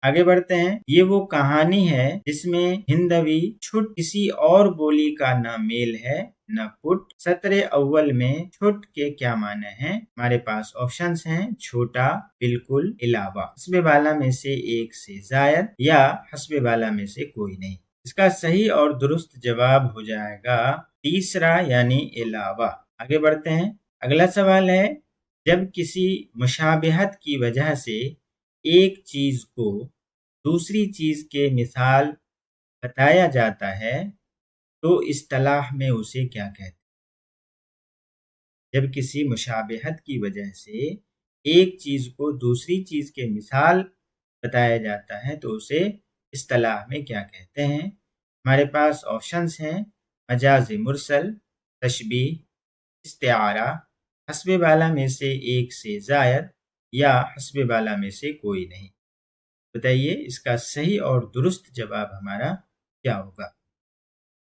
آگے بڑھتے ہیں۔ یہ وہ کہانی ہے جس میں ہندوی چھٹ کسی اور بولی کا نہ میل ہے نہ پٹ۔ سطر اول میں چھٹ کے کیا معنی ہیں؟ ہمارے پاس آپشنز ہیں: چھوٹا، بالکل، علاوہ، حسب بالا میں سے ایک سے زائد، یا حسب بالا میں سے کوئی نہیں۔ اس کا صحیح اور درست جواب ہو جائے گا تیسرا، یعنی علاوہ۔ آگے بڑھتے ہیں۔ اگلا سوال ہے، جب کسی مشابہت کی وجہ سے ایک چیز کو دوسری چیز کے مثال بتایا جاتا ہے تو اصطلاح میں اسے کیا کہتے ہیں؟ جب کسی مشابہت کی وجہ سے ایک چیز کو دوسری چیز کے مثال بتایا جاتا ہے تو اسے اصطلاح میں کیا کہتے ہیں؟ ہمارے پاس آپشنز ہیں: مجاز مرسل، تشبیہ، استعارہ، حسب بالا میں سے ایک سے زائد، یا حسب بالا میں سے کوئی نہیں۔ بتائیے اس کا صحیح اور درست جواب ہمارا کیا ہوگا؟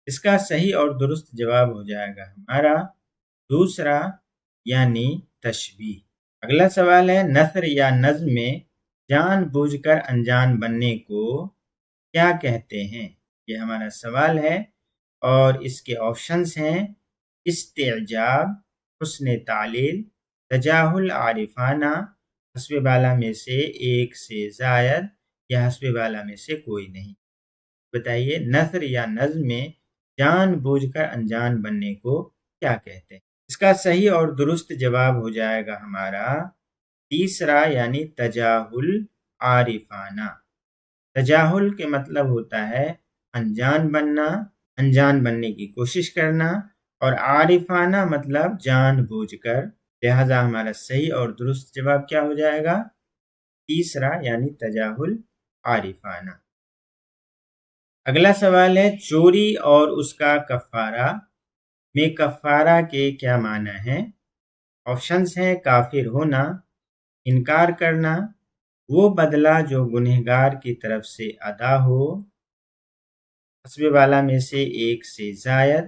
اس کا صحیح اور درست جواب ہو جائے گا ہمارا دوسرا، یعنی تشبیہ۔ اگلا سوال ہے، نثر یا نظم میں جان بوجھ کر انجان بننے کو کیا کہتے ہیں؟ یہ ہمارا سوال ہے اور اس کے آپشنز ہیں: استعجاب، حسن تعلیل، تجاہل عارفانہ، حسب بالا میں سے ایک سے زائد، یا حسب بالا میں سے کوئی نہیں۔ بتائیے نثر یا نظم میں جان بوجھ کر انجان بننے کو کیا کہتے ہیں؟ اس کا صحیح اور درست جواب ہو جائے گا ہمارا تیسرا، یعنی تجاہل عارفانہ۔ تجاہل کے مطلب ہوتا ہے انجان بننا، انجان بننے کی کوشش کرنا، اور عارفانہ مطلب جان بوجھ کر۔ لہذا ہمارا صحیح اور درست جواب کیا ہو جائے گا؟ تیسرا، یعنی تجاہل عارفانہ۔ اگلا سوال ہے، چوری اور اس کا کفارہ میں کفارہ کے کیا معنی ہیں؟ آپشنز ہیں: کافر ہونا، انکار کرنا، وہ بدلہ جو گنہگار کی طرف سے ادا ہو، حسب بالا میں سے ایک سے زائد،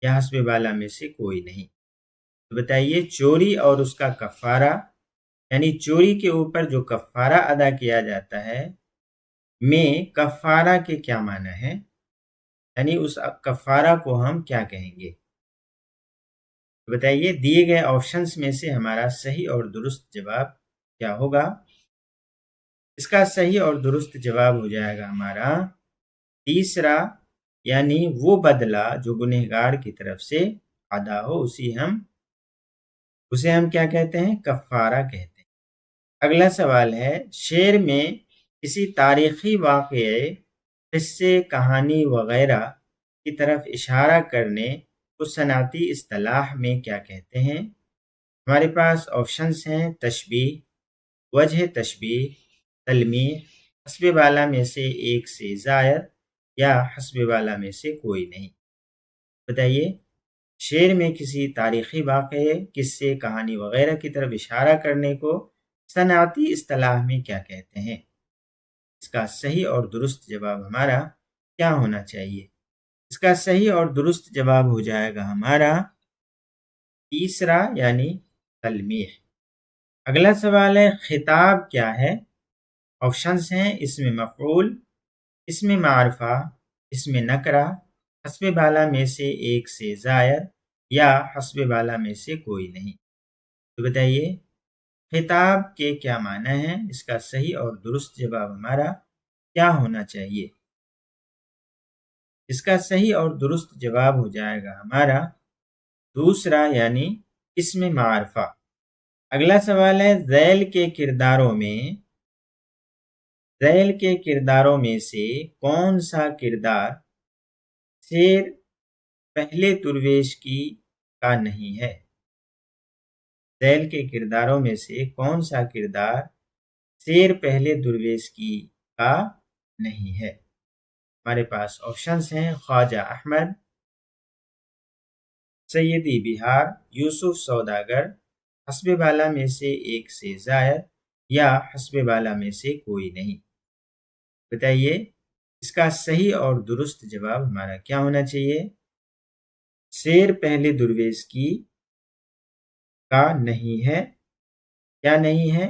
یا حسب بالا میں سے کوئی نہیں۔ تو بتائیے چوری اور اس کا کفارہ، یعنی چوری کے اوپر جو کفارہ ادا کیا جاتا ہے میں کفارہ کے کیا معنی ہے؟ یعنی اس کفارہ کو ہم کیا کہیں گے؟ بتائیے دیے گئے آپشنز میں سے ہمارا صحیح اور درست جواب کیا ہوگا؟ اس کا صحیح اور درست جواب ہو جائے گا ہمارا تیسرا، یعنی وہ بدلہ جو گنہگار کی طرف سے ادا ہو اسے ہم کیا کہتے ہیں؟ کفارہ کہتے ہیں۔ اگلا سوال ہے، شعر میں کسی تاریخی واقعے، قصے، کہانی وغیرہ کی طرف اشارہ کرنے کو صنعتی اصطلاح میں کیا کہتے ہیں؟ ہمارے پاس آپشنز ہیں: تشبیہ، وجہ تشبیہ، تلمیح، حسب بالا میں سے ایک سے زائد، یا حسب بالا میں سے کوئی نہیں۔ بتائیے شعر میں کسی تاریخی واقعے، قصے، کہانی وغیرہ کی طرف اشارہ کرنے کو صنعتی اصطلاح میں کیا کہتے ہیں؟ اس کا صحیح اور درست جواب ہمارا کیا ہونا چاہیے؟ اس کا صحیح اور درست جواب ہو جائے گا ہمارا تیسرا، یعنی تلمیح۔ اگلا سوال ہے، خطاب کیا ہے؟ آپشنز ہیں: اسم مفعول، اسم معرفہ، اسم نکرہ، حسب بالا میں سے ایک سے زائد، یا حسب بالا میں سے کوئی نہیں۔ تو بتائیے خطاب کے کیا معنی ہیں؟ اس کا صحیح اور درست جواب ہمارا کیا ہونا چاہیے؟ اس کا صحیح اور درست جواب ہو جائے گا ہمارا دوسرا، یعنی اسم معرفہ۔ اگلا سوال ہے، ذیل کے کرداروں میں سے کون سا کردار شعر پہلے درویش کی کا نہیں ہے؟ ذیل کے کرداروں میں سے کون سا کردار شعر پہلے درویش کی کا نہیں ہے؟ ہمارے پاس آپشنز ہیں: خواجہ احمد، سیدی بہار، یوسف سوداگر، حسب بالا میں سے ایک سے زائد، یا حسب بالا میں سے کوئی نہیں۔ بتائیے اس کا صحیح اور درست جواب ہمارا کیا ہونا چاہیے؟ شعر پہلے درویش کی کا نہیں ہے، کیا نہیں ہے؟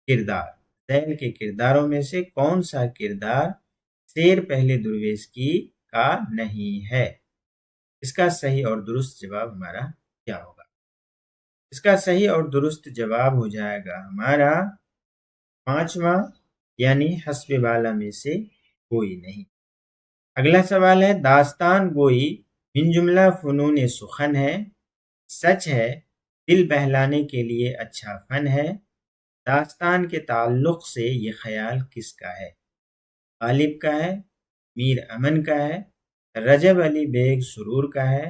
کردار۔ ذیل کے کرداروں میں سے کون سا کردار شیر پہلے درویش کی کا نہیں ہے؟ اس کا صحیح اور درست جواب ہمارا کیا ہوگا؟ اس کا صحیح اور درست جواب ہو جائے گا ہمارا پانچواں، یعنی حسب بالا میں سے کوئی نہیں۔ اگلا سوال ہے، داستان گوئی من جملہ فنون سخن ہے، سچ ہے، دل بہلانے کے لیے اچھا فن ہے، داستان کے تعلق سے یہ خیال کس کا ہے؟ غالب کا ہے، میر امن کا ہے، رجب علی بیگ سرور کا ہے،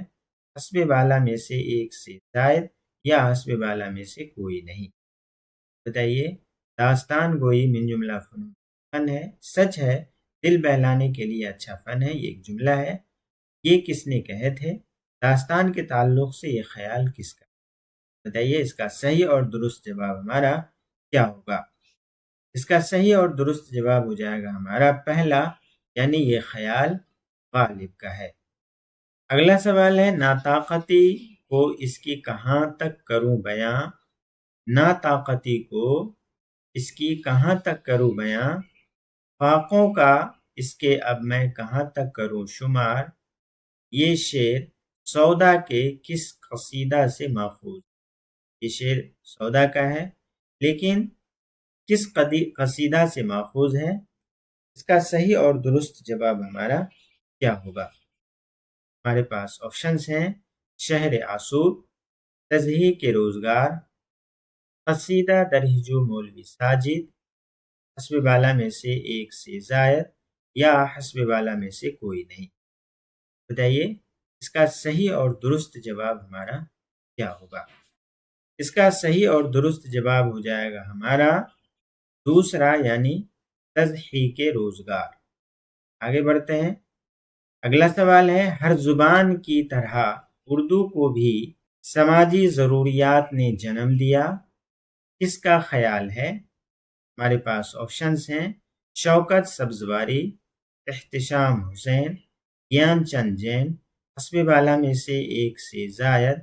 حسب بالا میں سے ایک سے زائد یا حسب بالا میں سے کوئی نہیں؟ بتائیے، داستان گوئی من جملہ فن ہے، سچ ہے، دل بہلانے کے لیے اچھا فن ہے، یہ ایک جملہ ہے، یہ کس نے کہے تھے؟ داستان کے تعلق سے یہ خیال کس کا؟ بتائیے، اس کا صحیح اور درست جواب ہمارا کیا ہوگا؟ اس کا صحیح اور درست جواب ہو جائے گا ہمارا پہلا، یعنی یہ خیال غالب کا ہے۔ اگلا سوال ہے، ناطاقتی کو اس کی کہاں تک کروں بیاں، ناطاقتی کو اس کی کہاں تک کروں بیاں، فاقوں کا اس کے اب میں کہاں تک کروں شمار، یہ شعر سودا کے کس قصیدہ سے ماخوذ؟ یہ شعر سودا کا ہے، لیکن کس قصیدہ سے ماخوذ ہے؟ اس کا صحیح اور درست جواب ہمارا کیا ہوگا؟ ہمارے پاس آپشنز ہیں، شہر آسود، تزہیق کے روزگار، قصیدہ درہجو مولوی ساجد، حسب بالا میں سے ایک سے زائد یا حسب بالا میں سے کوئی نہیں؟ بتائیے، اس کا صحیح اور درست جواب ہمارا کیا ہوگا؟ اس کا صحیح اور درست جواب ہو جائے گا ہمارا دوسرا، یعنی تضحیک روزگار۔ آگے بڑھتے ہیں، اگلا سوال ہے، ہر زبان کی طرح اردو کو بھی سماجی ضروریات نے جنم دیا، کس کا خیال ہے؟ ہمارے پاس آپشنز ہیں، شوکت سبزواری، احتشام حسین، گیان چند جین، حسب بالا میں سے ایک سے زائد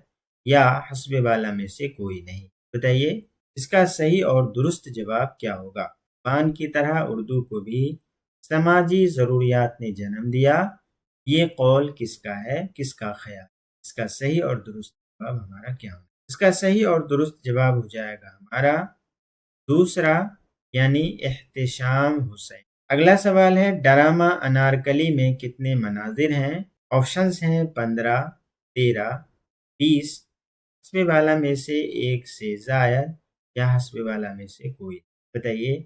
یا حسب بالا میں سے کوئی نہیں؟ بتائیے، اس کا صحیح اور درست جواب کیا ہوگا؟ زبان کی طرح اردو کو بھی سماجی ضروریات نے جنم دیا، یہ قول کس کا ہے، کس کا خیال؟ اس کا صحیح اور درست جواب ہمارا کیا ہوگا؟ اس کا صحیح اور درست جواب ہو جائے گا ہمارا دوسرا، یعنی احتشام حسین۔ اگلا سوال ہے، ڈرامہ انارکلی میں کتنے مناظر ہیں؟ آپشنز ہیں 15، 13، 20، حسب بالا میں سے ایک سے زائد یا حسب بالا میں سے کوئی؟ بتائیے،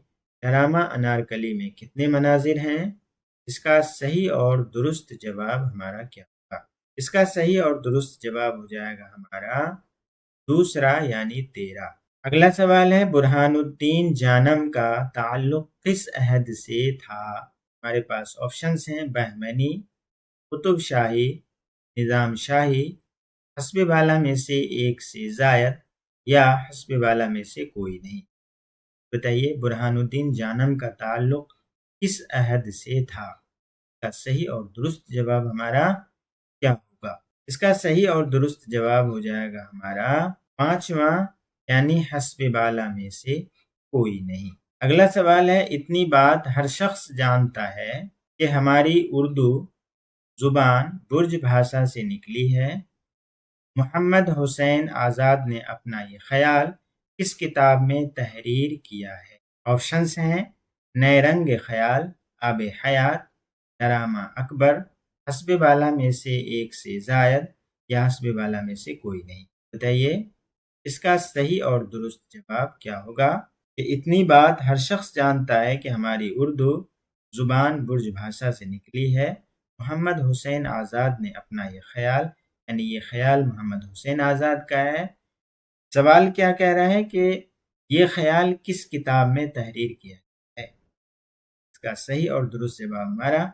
ڈرامہ انارکلی میں کتنے مناظر ہیں؟ اس کا صحیح اور درست جواب ہمارا کیا ہوگا؟ اس کا صحیح اور درست جواب ہو جائے گا ہمارا دوسرا، یعنی 13۔ اگلا سوال ہے، برہان الدین جانم کا تعلق کس عہد سے تھا؟ ہمارے پاس آپشنز ہیں، بہمنی، قطب شاہی، نظام شاہی، حسب بالا میں سے ایک سے زائد یا حسب بالا میں سے کوئی نہیں؟ بتائیے، برہان الدین جانم کا تعلق کس عہد سے تھا؟ اس کا صحیح اور درست جواب ہمارا کیا ہوگا؟ اس کا صحیح اور درست جواب ہو جائے گا ہمارا پانچواں، یعنی حسب بالا میں سے کوئی نہیں۔ اگلا سوال ہے، اتنی بات ہر شخص جانتا ہے کہ ہماری اردو زبان برج بھاشا سے نکلی ہے، محمد حسین آزاد نے اپنا یہ خیال کس کتاب میں تحریر کیا ہے؟ آپشنز ہیں، نئے رنگ خیال، آب حیات، ڈرامہ اکبر، حسب بالا میں سے ایک سے زائد یا حسب بالا میں سے کوئی نہیں؟ بتائیے، اس کا صحیح اور درست جواب کیا ہوگا؟ کہ اتنی بات ہر شخص جانتا ہے کہ ہماری اردو زبان برج بھاشا سے نکلی ہے، محمد حسین آزاد نے اپنا یہ خیال، یعنی یہ خیال محمد حسین آزاد کا ہے۔ سوال کیا کہہ رہا ہے کہ یہ خیال کس کتاب میں تحریر کیا ہے؟ اس کا صحیح اور درست جواب ہمارا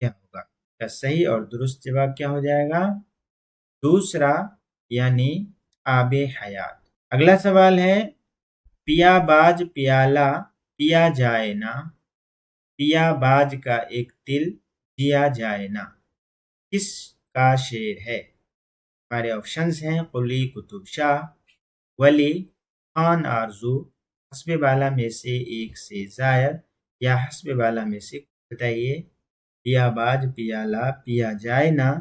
کیا ہوگا؟ اس کا صحیح اور درست جواب کیا ہو جائے گا؟ دوسرا، یعنی آب حیات۔ اگلا سوال ہے، پیا باج پیالہ پیا جائے نا، پیا باج کا ایک دل جیا جائے نا، کس کا شعر ہے؟ ہمارے آپشنز ہیں، قلی قطب شاہ، ولی، خان آرزو، حسب بالا میں سے ایک سے زائد یا حسب بالا میں سے، بتائیے۔ پیا باج پیالہ پیا جائے نہ،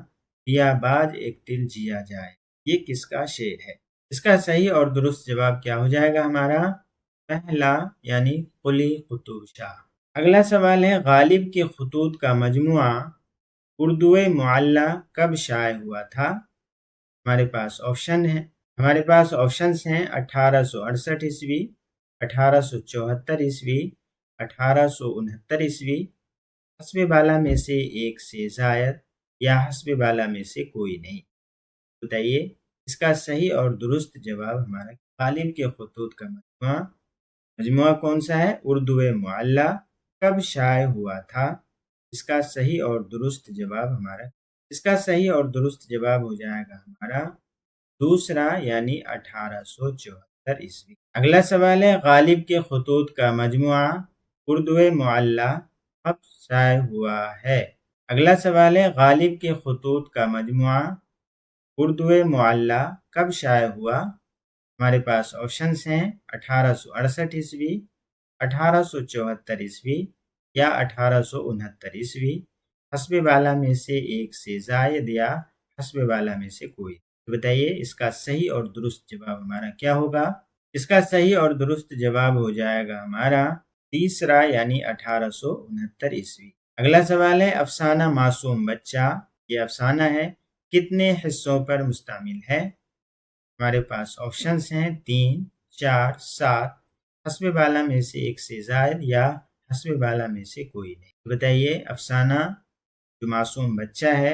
پیا باج ایک دل جیا جائے، یہ کس کا شعر ہے؟ اس کا صحیح اور درست جواب کیا ہو جائے گا ہمارا؟ پہلا یعنی قلی قطب شاہ۔ اگلا سوال ہے، غالب کے خطوط کا مجموعہ اردو معلیٰ کب شائع ہوا تھا؟ ہمارے پاس آپشنز ہیں 1868 عیسوی، 1874 عیسوی، 1869 عیسوی، حسب بالا میں سے ایک سے زائد یا حسب بالا میں سے کوئی نہیں۔ بتائیے اس کا صحیح اور درست جواب ہمارا غالب کے خطوط کا مجموعہ کون سا ہے؟ اردو معلیٰ کب شائع ہوا تھا؟ اس کا صحیح اور درست جواب ہو جائے گا ہمارا دوسرا یعنی 1874 عیسوی۔ اگلا سوال ہے، غالب کے خطوط کا مجموعہ اردو معلیٰ کب شائع ہوا ہے؟ اگلا سوال ہے، غالب کے خطوط کا مجموعہ اردو معلیٰ کب شائع ہوا؟ ہمارے پاس آپشنز ہیں 1868 عیسوی، 1874 عیسوی یا 1869 عیسوی، حسب بالا میں سے ایک سے زائد یا حسب بالا میں سے کوئی۔ تو بتائیے اس کا صحیح اور درست جواب ہمارا کیا ہوگا؟ اس کا صحیح اور درست جواب ہو جائے گا ہمارا تیسرا یعنی 1869 عیسوی۔ اگلا سوال ہے، افسانہ معصوم بچہ، یہ افسانہ ہے، کتنے حصوں پر مشتمل ہے؟ ہمارے پاس آپشنز ہیں 3، 4، 7، حسب بالا میں سے ایک سے زائد یا حسب بالا میں سے کوئی نہیں۔ بتائیے افسانہ جو معصوم بچہ ہے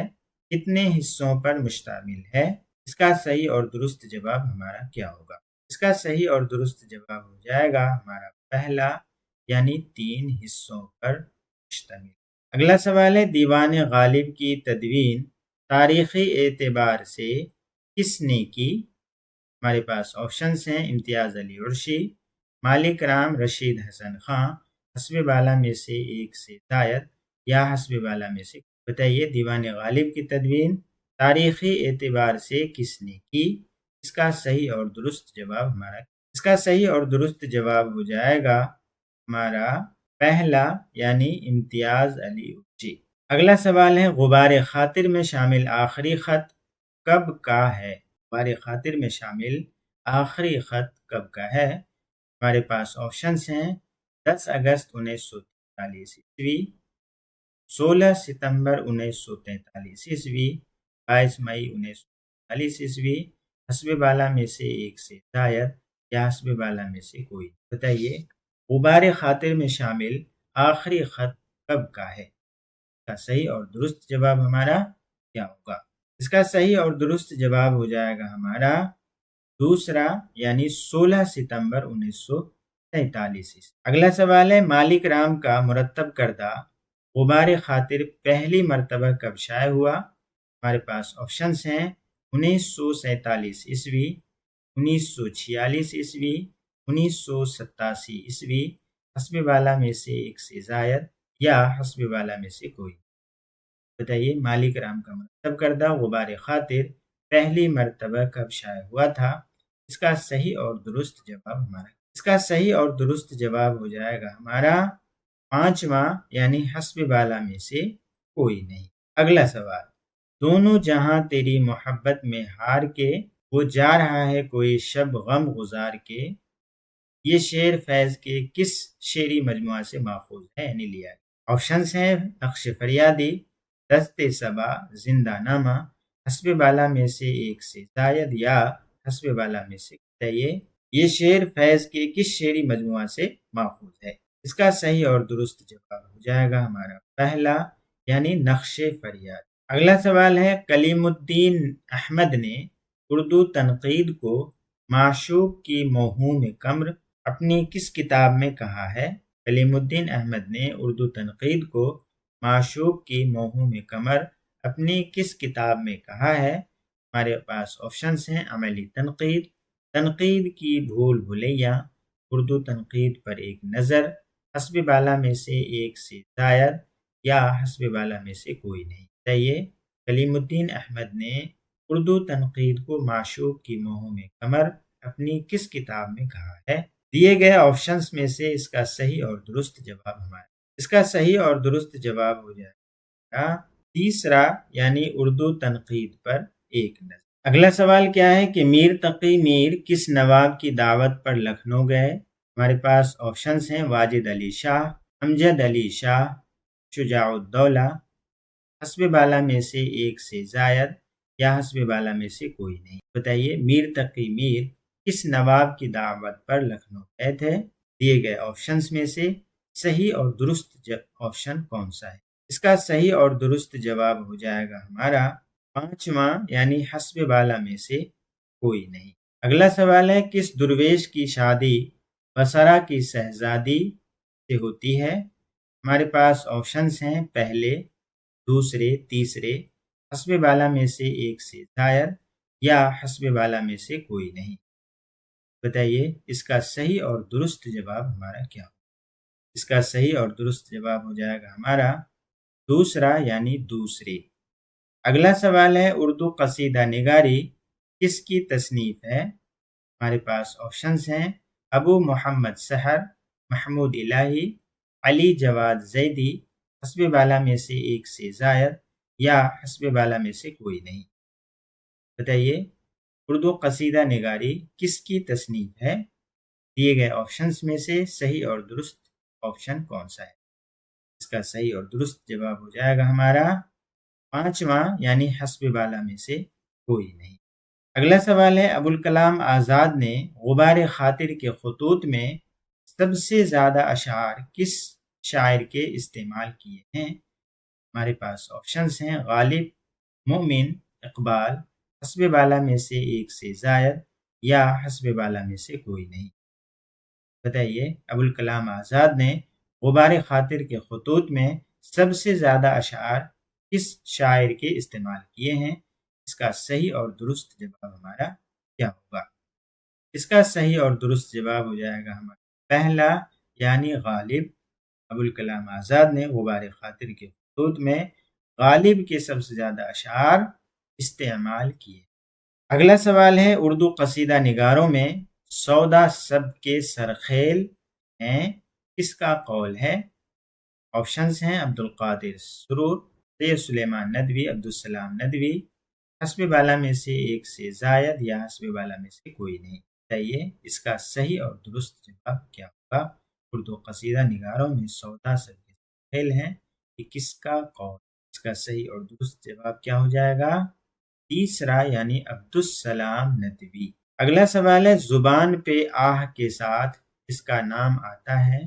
کتنے حصوں پر مشتمل ہے؟ اس کا صحیح اور درست جواب ہمارا کیا ہوگا؟ اس کا صحیح اور درست جواب ہو جائے گا ہمارا پہلا یعنی 3 حصوں پر مشتمل۔ اگلا سوال ہے، دیوان غالب کی تدوین تاریخی اعتبار سے کس نے کی؟ ہمارے پاس آپشنز ہیں امتیاز علی عرشی، مالک رام رشید حسن خان، حسب بالا میں سے ایک سے زائد یا حسب بالا میں سے۔ بتائیے دیوان غالب کی تدوین تاریخی اعتبار سے کس نے کی؟ اس کا صحیح اور درست جواب ہو جائے گا ہمارا پہلا یعنی امتیاز علی عرشی۔ اگلا سوال ہے، غبار خاطر میں شامل آخری خط کب کا ہے؟ غبار خاطر میں شامل آخری خط کب کا ہے؟ ہمارے پاس آپشنز ہیں 10 اگست 1943 عیسوی، 16 ستمبر 1943 عیسوی، 22 مئی 1943 عیسوی، حسب بالا میں سے ایک سے زائد یا حسب بالا میں سے کوئی۔ بتائیے غبار خاطر میں شامل آخری خط کب کا ہے؟ اس کا صحیح اور درست جواب ہمارا کیا ہوگا؟ اس کا صحیح اور درست جواب ہو جائے گا ہمارا دوسرا یعنی 16 ستمبر 1943 عیسوی۔ اگلا سوال ہے، مالک رام کا مرتب کردہ غبار خاطر پہلی مرتبہ کب شائع ہوا؟ ہمارے پاس آپشنز ہیں 1947 عیسوی، 1946 عیسوی، 1987 عیسوی، حسب بالا میں سے ایک سے زائد یا حسب بالا میں سے کوئی۔ بتائیے مالک رام کا مرتب کردہ غبار خاطر پہلی مرتبہ کب شائع ہوا تھا؟ اس کا صحیح اور درست جواب ہو جائے گا ہمارا پانچواں یعنی حسب بالا میں سے کوئی نہیں۔ اگلا سوال، دونوں جہاں تیری محبت میں ہار کے، وہ جا رہا ہے کوئی شب غم گزار کے، یہ شعر فیض کے کس شعری مجموعہ سے ماخوذ ہے یعنی لیا؟ آپشنز ہیں نقش فریادی، دست صبا، زندہ نامہ، حسب بالا میں سے ایک سے زائد یا حسب بالا میں سے۔ یہ شعر فیض کے کس شعری مجموعہ سے ماخوذ ہے؟ اس کا صحیح اور درست جواب ہو جائے گا ہمارا پہلا یعنی نقش فریاد۔ اگلا سوال ہے، کلیم الدین احمد نے اردو تنقید کو معشوق کی موہوم قمر اپنی کس کتاب میں کہا ہے؟ کلیم الدین احمد نے اردو تنقید کو معشوق کی موہوم قمر اپنی کس کتاب میں کہا ہے؟ ہمارے پاس آپشنز ہیں عملی تنقید، تنقید کی بھول بھلیاں، اردو تنقید پر ایک نظر، حسب بالا میں سے ایک سے زائد یا حسب بالا میں سے کوئی نہیں۔ بتائیے کلیم الدین احمد نے اردو تنقید کو معشوق کی موہوم قمر اپنی کس کتاب میں کہا ہے؟ دیے گئے آپشنس میں سے اس کا صحیح اور درست جواب ہمارا، اس کا صحیح اور درست جواب ہو جائے گا تیسرا، یعنی اردو تنقید پر ایک نظر۔ اگلا سوال کیا ہے کہ میر تقی میر کس نواب کی دعوت پر لکھنؤ گئے؟ ہمارے پاس آپشنس ہیں واجد علی شاہ، امجد علی شاہ، شجاع الدولہ، حسب بالا میں سے ایک سے زائد یا حسب بالا میں سے کوئی نہیں۔ بتائیے میر تقی میر کس نواب کی دعوت پر لکھنؤ گئے تھے؟ دیے گئے آپشنس میں سے صحیح اور درست آپشن کون سا ہے؟ اس کا صحیح اور درست جواب ہو جائے گا ہمارا پانچواں، یعنی حسب بالا میں سے کوئی نہیں۔ اگلا سوال ہے کس درویش کی شادی بصرہ کی شہزادی سے ہوتی ہے؟ ہمارے پاس آپشنس ہیں پہلے، دوسرے، تیسرے، حسب بالا میں سے ایک سے زائد یا حسب بالا میں سے کوئی نہیں۔ بتائیے اس کا صحیح اور درست جواب ہمارا کیا ہوگا؟ اس کا صحیح اور درست جواب ہو جائے گا ہمارا دوسرا، یعنی دوسری۔ اگلا سوال ہے اردو قصیدہ نگاری کس کی تصنیف ہے؟ ہمارے پاس آپشنس ہیں ابو محمد سحر، محمود الہی، علی جواد زیدی، حسب بالا میں سے ایک سے زائد یا حسب بالا میں سے کوئی نہیں۔ بتائیے اردو قصیدہ نگاری کس کی تصنیف ہے؟ دیے گئے آپشنس میں سے صحیح اور درست آپشن کون سا ہے؟ اس کا صحیح اور درست جواب ہو جائے گا ہمارا پانچواں، یعنی حسب بالا میں سے کوئی نہیں۔ اگلا سوال ہے ابوالکلام آزاد نے غبار خاطر کے خطوط میں سب سے زیادہ اشعار کس شاعر کے استعمال کیے ہیں؟ ہمارے پاس آپشنس ہیں غالب، مومن، اقبال، حسب بالا میں سے ایک سے زائد یا حسب بالا میں سے کوئی نہیں۔ بتائیے ابوالکلام آزاد نے غبار خاطر کے خطوط میں سب سے زیادہ اشعار کس شاعر کے استعمال کیے ہیں؟ اس کا صحیح اور درست جواب ہمارا کیا ہوگا؟ اس کا صحیح اور درست جواب ہو جائے گا ہمارا پہلا، یعنی غالب۔ ابوالکلام آزاد نے غبار خاطر کے خطوط میں غالب کے سب سے زیادہ اشعار استعمال کیے۔ اگلا سوال ہے اردو قصیدہ نگاروں میں سودا سب کے سرخیل ہیں کس کا قول ہے؟ آپشنس ہیں عبدالقادر سرور، سید سلیمان ندوی، عبدالسلام ندوی، حسب بالا میں سے ایک سے زائد یا حسب بالا میں سے کوئی نہیں۔ بتائیے اس کا صحیح اور درست جواب کیا ہوگا؟ اردو قصیدہ نگاروں میں سودا سب کے سرخیل ہیں یہ کس کا قول؟ اس کا صحیح اور درست جواب کیا ہو جائے گا؟ تیسرا، یعنی عبدالسلام ندوی۔ اگلا سوال ہے زبان پہ آہ کے ساتھ اس کا نام آتا ہے،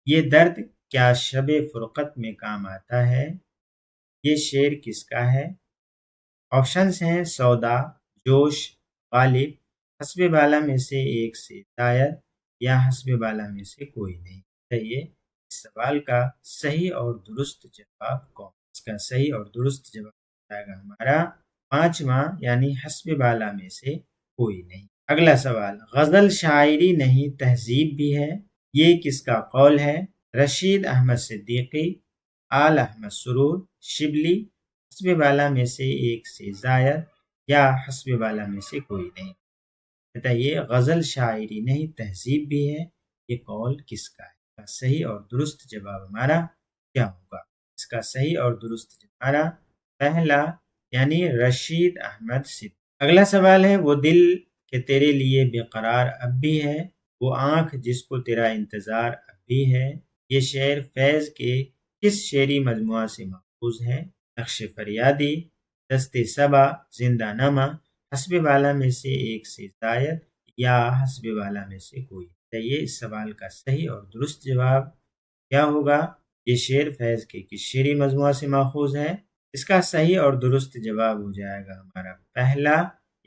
یہ درد کیا شب فرقت میں کام آتا ہے، یہ شعر کس کا ہے؟ آپشنس ہیں سودا، جوش، غالب، حسب بالا میں سے ایک سے زائد یا حسب بالا میں سے کوئی نہیں۔ چاہیے اس سوال کا صحیح اور درست جواب کون؟ اس کا صحیح اور درست جواب آئے گا ہمارا پانچواں، یعنی حسب بالا میں سے کوئی نہیں۔ اگلا سوال غزل شاعری نہیں تہذیب بھی ہے یہ کس کا قول ہے؟ رشید احمد صدیقی، آل احمد سرور، شبلی، حسب بالا میں سے ایک سے زائد یا حسب بالا میں سے کوئی نہیں۔ بتائیے غزل شاعری نہیں تہذیب بھی ہے یہ قول کس کا ہے؟ اس کا صحیح اور درست جواب ہمارا کیا ہوگا؟ اس کا صحیح اور درست ہمارا پہلا، یعنی رشید احمد صدیقی۔ اگلا سوال ہے وہ دل کہ تیرے لیے بے قرار اب بھی ہے، وہ آنکھ جس کو تیرا انتظار اب بھی ہے، یہ شعر فیض کے کس شعری مجموعہ سے ماخوذ ہے؟ نقش فریادی، دست صبا، زندہ نامہ، حسب بالا میں سے ایک سے زائد یا حسب بالا میں سے کوئی۔ چاہیے اس سوال کا صحیح اور درست جواب کیا ہوگا؟ یہ شعر فیض کے کس شعری مجموعہ سے ماخوذ ہے؟ اس کا صحیح اور درست جواب ہو جائے گا ہمارا پہلا،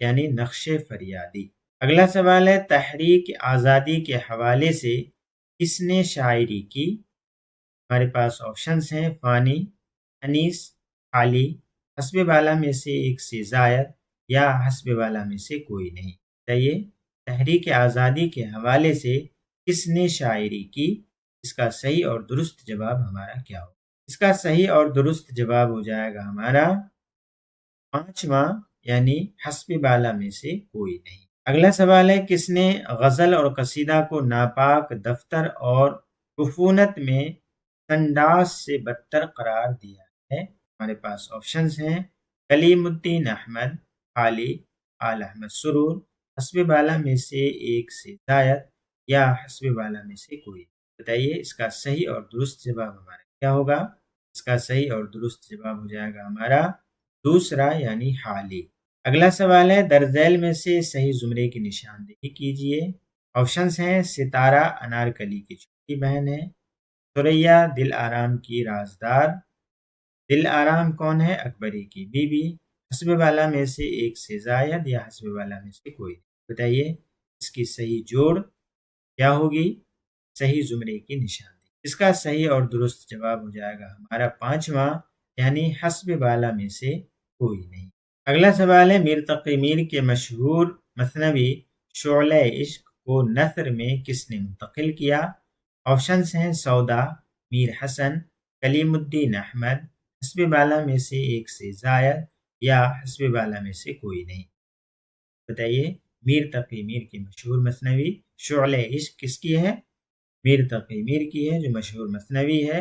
یعنی نقش فریادی۔ اگلا سوال ہے تحریک آزادی کے حوالے سے کس نے شاعری کی؟ ہمارے پاس آپشنس ہیں فانی، انیس، علی، حسب بالا میں سے ایک سے زائد یا حسب بالا میں سے کوئی نہیں۔ چاہیے تحریک آزادی کے حوالے سے کس نے شاعری کی؟ اس کا صحیح اور درست جواب ہمارا کیا ہو؟ اس کا صحیح اور درست جواب ہو جائے گا ہمارا پانچواں، یعنی حسب بالا میں سے کوئی نہیں۔ اگلا سوال ہے، کس نے غزل اور قصیدہ کو ناپاک دفتر اور عفونت میں سنڈاس سے بدتر قرار دیا ہے؟ ہمارے پاس آپشنز ہیں، کلیم الدین احمد، خالی، آل احمد سرور، حسب بالا میں سے ایک سے زائد، یا حسب بالا میں سے کوئی۔ بتائیے اس کا صحیح اور درست جواب ہمارا کیا ہوگا؟ اس کا صحیح اور درست جواب ہو جائے گا ہمارا دوسرا یعنی خالی۔ اگلا سوال ہے، درج ذیل میں سے صحیح زمرے کی نشاندہی کیجیے۔ آپشنز ہیں، ستارہ انارکلی کی چھوٹی بہن ہے، ثریا دل آرام کی رازدار، دل آرام کون ہے؟ اکبری کی بیوی، حسب بالا میں سے ایک سے زائد، یا حسب بالا میں سے کوئی۔ بتائیے اس کی صحیح جوڑ کیا ہوگی؟ صحیح زمرے کی نشاندہی۔ اس کا صحیح اور درست جواب ہو جائے گا ہمارا پانچواں یعنی حسب بالا میں سے کوئی نہیں۔ اگلا سوال ہے، میر تقی میر کے مشہور مثنوی شعلۂ عشق کو نثر میں کس نے منتقل کیا؟ آپشنز ہیں، سودا، میر حسن، کلیم الدین احمد، حسب بالا میں سے ایک سے زائد، یا حسب بالا میں سے کوئی نہیں۔ بتائیے میر تقی میر کی مشہور مثنوی شعلۂ عشق کس کی ہے؟ میر تقی میر کی ہے، جو مشہور مثنوی ہے،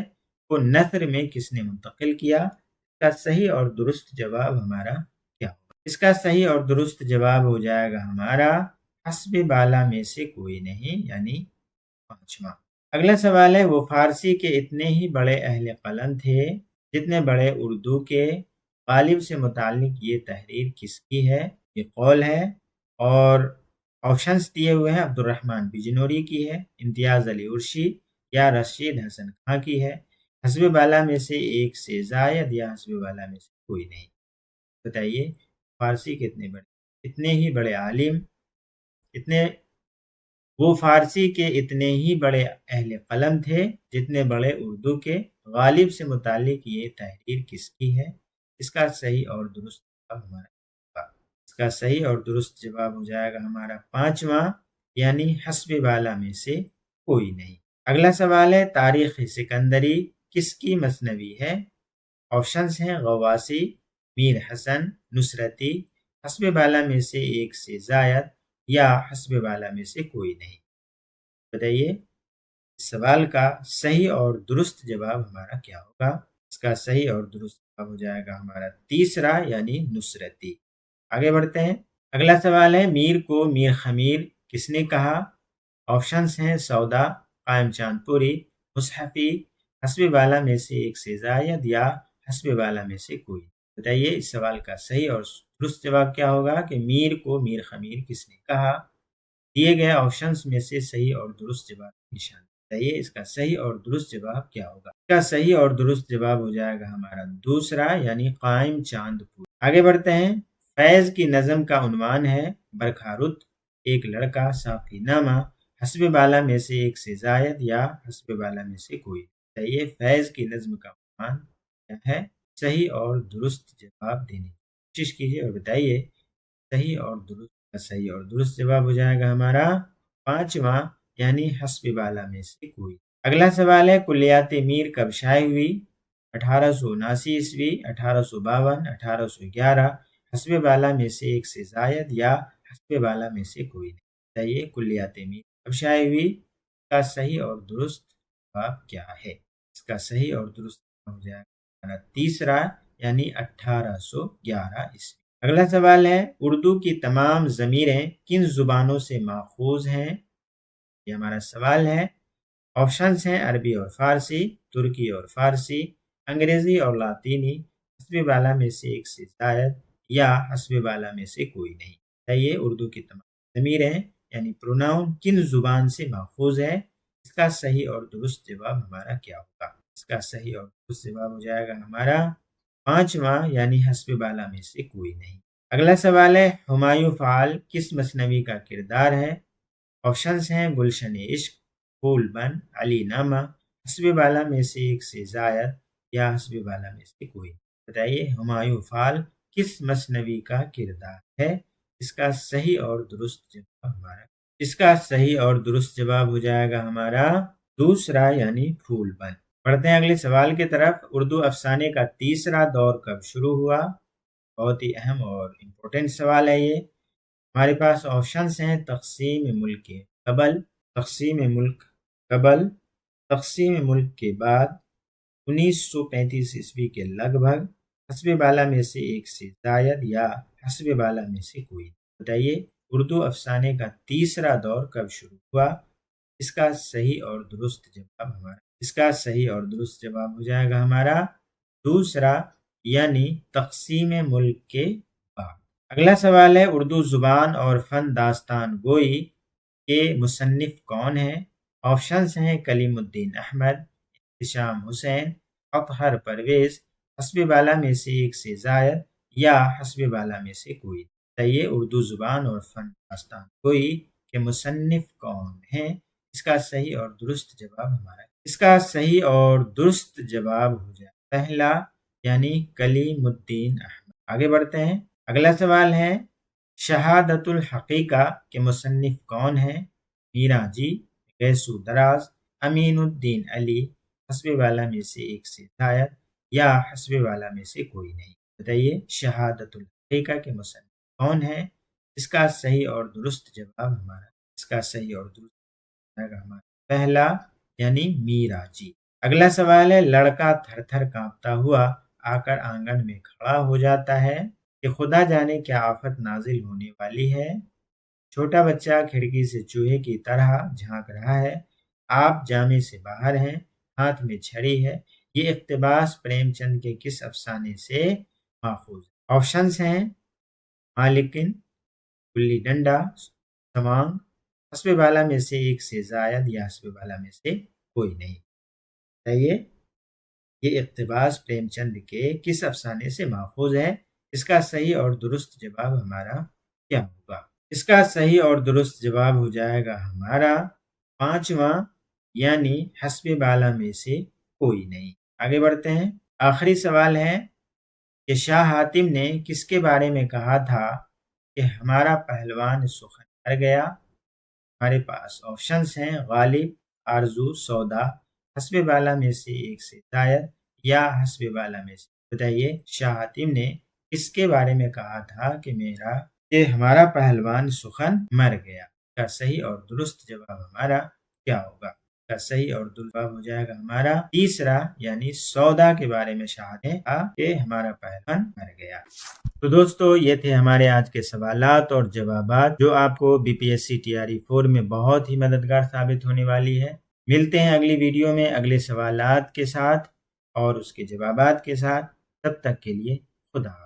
کو نثر میں کس نے منتقل کیا؟ اس کا صحیح اور درست جواب ہمارا کیا ہوگا؟ اس کا صحیح اور درست جواب ہو جائے گا ہمارا حسب بالا میں سے کوئی نہیں یعنی پانچواں۔ اگلا سوال ہے، وہ فارسی کے اتنے ہی بڑے اہل قلم تھے جتنے بڑے اردو کے، غالب سے متعلق یہ تحریر کس کی ہے؟ یہ قول ہے، اور آپشنز دیے ہوئے ہیں، عبد الرحمن بجنوری کی ہے، امتیاز علی عرشی، یا رشید حسن خاں کی ہے، حسب بالا میں سے ایک سے زائد، یا حسب بالا میں سے کوئی نہیں۔ بتائیے فارسی کے اتنے ہی بڑے عالم، وہ فارسی کے اتنے ہی بڑے اہل قلم تھے جتنے بڑے اردو کے، غالب سے متعلق یہ تحریر کس کی ہے؟ اس کا صحیح اور درست جواب ہمارا اس کا صحیح اور درست جواب ہو جائے گا ہمارا پانچواں یعنی حسب بالا میں سے کوئی نہیں۔ اگلا سوال ہے، تاریخ سکندری کس کی مثنوی ہے؟ آپشنز ہیں، غواسی، میر حسن، نصرتی، حسب بالا میں سے ایک سے زائد، یا حسب بالا میں سے کوئی نہیں۔ بتائیے اس سوال کا صحیح اور درست جواب ہمارا کیا ہوگا؟ اس کا صحیح اور درست جواب ہو جائے گا ہمارا تیسرا یعنی نصرتی۔ آگے بڑھتے ہیں، اگلا سوال ہے، میر کو میر خمیر کس نے کہا؟ آپشنز ہیں، سودا، قائم چاند پوری، مصحفی، حسب بالا میں سے ایک سے زائد، یا حسب بالا میں سے کوئی۔ بتائیے اس سوال کا صحیح اور درست جواب کیا ہوگا کہ میر کو میر خمیر کس نے کہا؟ دیے گئے آپشنز میں سے صحیح اور درست جواب نشان بتائیے اس کا صحیح اور درست جواب کیا ہوگا؟ اس کا صحیح اور درست جواب ہو جائے گا ہمارا دوسرا یعنی قائم چاند پوری۔ آگے بڑھتے ہیں، فیض کی نظم کا عنوان ہے برکھارت، ایک لڑکا، ساقی نامہ، حسب بالا میں سے ایک سے زائد، یا حسب بالا میں سے کوئی۔ بتائیے فیض کی نظم کا عنوان کیا ہے؟ صحیح اور درست جواب دینے کی کوشش کیجیے اور بتائیے صحیح اور درست کا صحیح اور درست جواب ہو جائے گا ہمارا پانچواں یعنی حسب بالا میں سے کوئی۔ اگلا سوال ہے، کلیات میر کب شائع ہوئی؟ 1879 عیسوی، 1852، 1811، حسب بالا میں سے ایک سے زائد، یا حسب بالا میں سے کوئی نہیں۔ بتائیے کلیات میر کب شائع ہوئی؟ اس کا صحیح اور درست جواب کیا ہے؟ اس کا صحیح اور درست جواب ہو جائے گا تیسرا یعنی 1811 عیسوی۔ اگلا سوال ہے، اردو کی تمام ضمیریں کن زبانوں سے ماخوذ ہیں؟ یہ ہمارا سوال ہے۔ آپشنز ہیں، عربی اور فارسی، ترکی اور فارسی، انگریزی اور لاطینی، حسب بالا میں سے ایک سے زائد، یا حسب بالا میں سے کوئی نہیں۔ بتائیے اردو کی تمام ضمیریں یعنی پروناؤن کن زبان سے ماخوذ ہے؟ اس کا صحیح اور درست جواب ہمارا کیا ہوگا؟ اس کا صحیح اور درست جواب ہو جائے گا ہمارا پانچواں یعنی حسب بالا میں سے کوئی نہیں۔ اگلا سوال ہے، ہمایوں فعال کس مثنوی کا کردار ہے؟ آپشنز ہیں، گلشن عشق، پھول بن، علی نامہ، حسب بالا میں سے ایک سے زائد، یا حسب بالا میں سے کوئی۔ بتائیے ہمایوں فعال کس مثنوی کا کردار ہے؟ اس کا صحیح اور درست جواب ہو جائے گا ہمارا دوسرا یعنی پھول بن۔ پڑھتے ہیں اگلے سوال کی طرف، اردو افسانے کا تیسرا دور کب شروع ہوا؟ بہت ہی اہم اور امپورٹنٹ سوال ہے یہ۔ ہمارے پاس آپشنس ہیں تقسیم ملک قبل، تقسیم ملک قبل، تقسیم ملک کے بعد، 1935 عیسوی کے لگ بھگ، حسب بالا میں سے ایک سے زائد یا حسب بالا میں سے کوئی۔ بتائیے اردو افسانے کا تیسرا دور کب شروع ہوا؟ اس کا صحیح اور درست جواب ہو جائے گا ہمارا دوسرا، یعنی تقسیم ملک کے بعد۔ اگلا سوال ہے اردو زبان اور فن داستان گوئی کے مصنف کون ہیں؟ آپشنس ہیں کلیم الدین احمد، احتشام حسین، اطہر پرویز، حسب بالا میں سے ایک سے زائد یا حسب بالا میں سے کوئی۔ بتائیے اردو زبان اور فن داستان گوئی کے مصنف کون ہیں؟ اس کا صحیح اور درست جواب ہو جائے پہلا، یعنی کلیم الدین احمد۔ آگے بڑھتے ہیں، اگلا سوال ہے شہادت الحقیقہ کے مصنف کون ہیں؟ میرا جی، گیسو دراز، امین الدین علی، حسب بالا میں سے ایک سے زائد یا حسب بالا میں سے کوئی نہیں۔ بتائیے شہادت الحقیقہ کے مصنف کون ہیں؟ اس کا صحیح اور درست جواب ہمارا پہلا، یعنی میرا جی۔ اگلا سوال ہے لڑکا تھر تھر کانپتا ہوا آ کر آنگن میں کھڑا ہو جاتا ہے کہ خدا جانے کیا آفت نازل ہونے والی ہے۔ چھوٹا بچہ کھڑکی سے چوہے کی طرح جھانک رہا ہے، آپ جامے سے باہر ہیں، ہاتھ میں چھڑی ہے۔ یہ اقتباس پریم چند کے کس افسانے سے ماخوذ ہے؟ آپشنس ہیں مالکن، گلی ڈنڈا، سوانگ، حسب بالا میں سے ایک سے زائد یا حسب بالا میں سے کوئی نہیں۔ بتائیے یہ اقتباس پریم چند کے کس افسانے سے ماخوذ ہے؟ اس کا صحیح اور درست جواب ہمارا کیا ہوگا؟ اس کا صحیح اور درست جواب ہو جائے گا ہمارا پانچواں، یعنی حسب بالا میں سے کوئی نہیں۔ آگے بڑھتے ہیں، آخری سوال ہے کہ شاہ حاتم نے کس کے بارے میں کہا تھا کہ ہمارا پہلوان سخن مر گیا؟ ہمارے پاس آپشنس ہیں غالب، آرزو، سودا، حسب بالا میں سے ایک سے زائد یا حسب بالا میں سے۔ بتائیے شاہ حاتم نے کس کے بارے میں کہا تھا کہ ہمارا پہلوان سخن مر گیا؟ کا صحیح اور درست جواب ہمارا کیا ہوگا؟ کا صحیح اور درست جواب ہو جائے گا ہمارا تیسرا، یعنی سودا کے بارے میں شاہ نے کہا کہ ہمارا پہلوان مر گیا۔ تو دوستو یہ تھے ہمارے آج کے سوالات اور جوابات جو آپ کو BPSC TRE 4 میں بہت ہی مددگار ثابت ہونے والی ہے۔ ملتے ہیں اگلی ویڈیو میں اگلے سوالات کے ساتھ اور اس کے جوابات کے ساتھ، تب تک کے لیے خدا حافظ۔